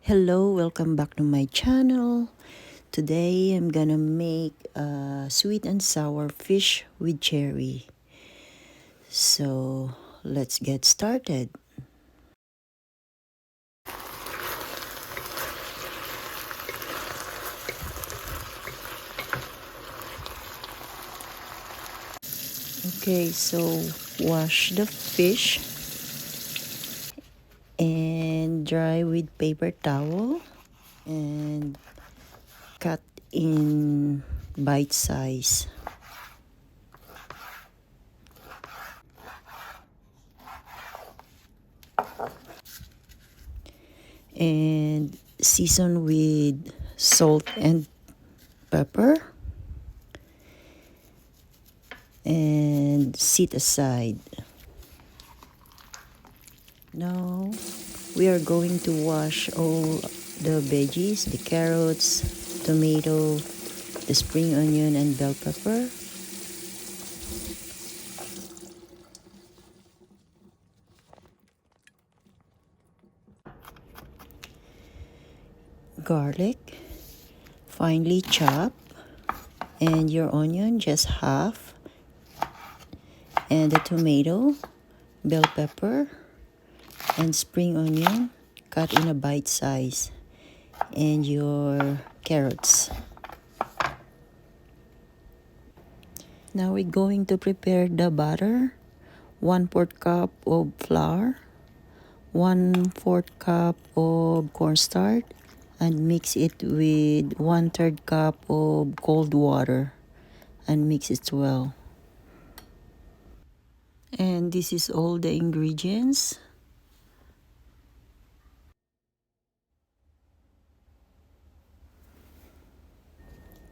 Hello, welcome back to my channel. Today I'm gonna make sweet and sour fish with cherry. So let's get started. Okay, so wash the fish and dry with paper towel and cut in bite size. And season with salt and pepper and set aside. Now we are going to wash all the veggies, the carrots, tomato, the spring onion and bell pepper. Garlic, finely chopped, and your onion just half, and the tomato, bell pepper, and spring onion cut in a bite size, and your carrots. Now we're going to prepare the batter. 1/4 cup of flour, 1/4 cup of cornstarch, and mix it with 1/3 cup of cold water and mix it well. And this is all the ingredients.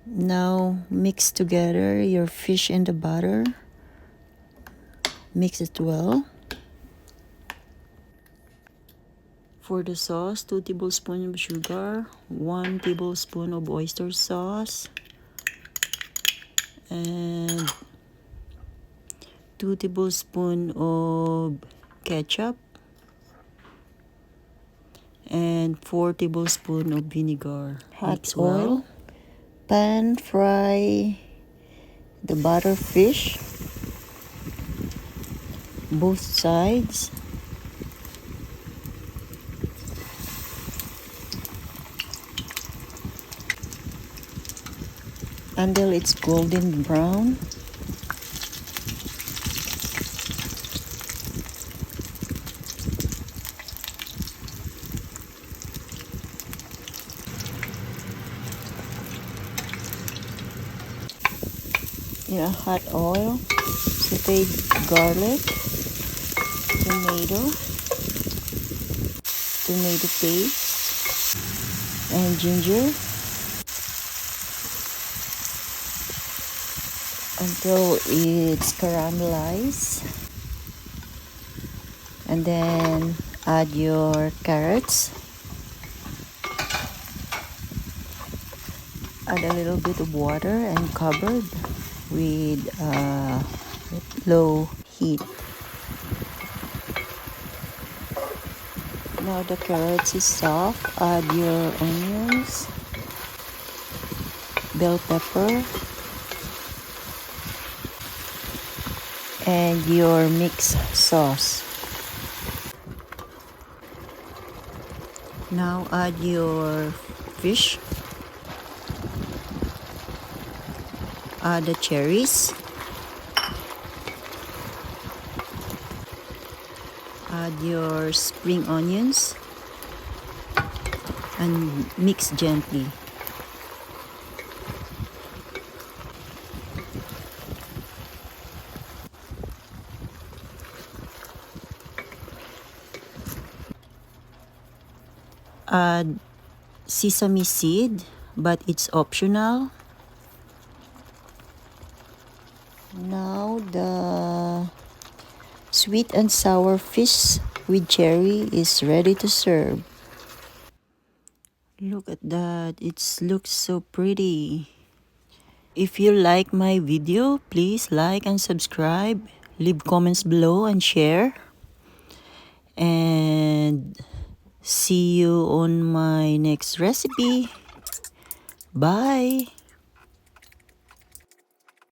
Now mix together your fish and the butter. Mix it well. For the sauce, 2 tablespoons of sugar, 1 tablespoon of oyster sauce, and 2 tablespoons of ketchup, and 4 tablespoons of vinegar. Hot oil. Pan fry the butter fish, both sides. Until it's golden brown. In a hot oil, sauteed garlic, tomato paste, and ginger until it's caramelized. And then add your carrots. Add a little bit of water and cover with low heat. Now the carrots is soft, add your onions, bell pepper, and your mixed sauce. Now add your fish, add the cherries, add your spring onions, and mix gently. Add sesame seed, but it's optional. Now the sweet and sour fish with cherry is ready to serve. Look at that, it looks so pretty. If you like my video, please like and subscribe, leave comments below and share. And See you on my next recipe. Bye!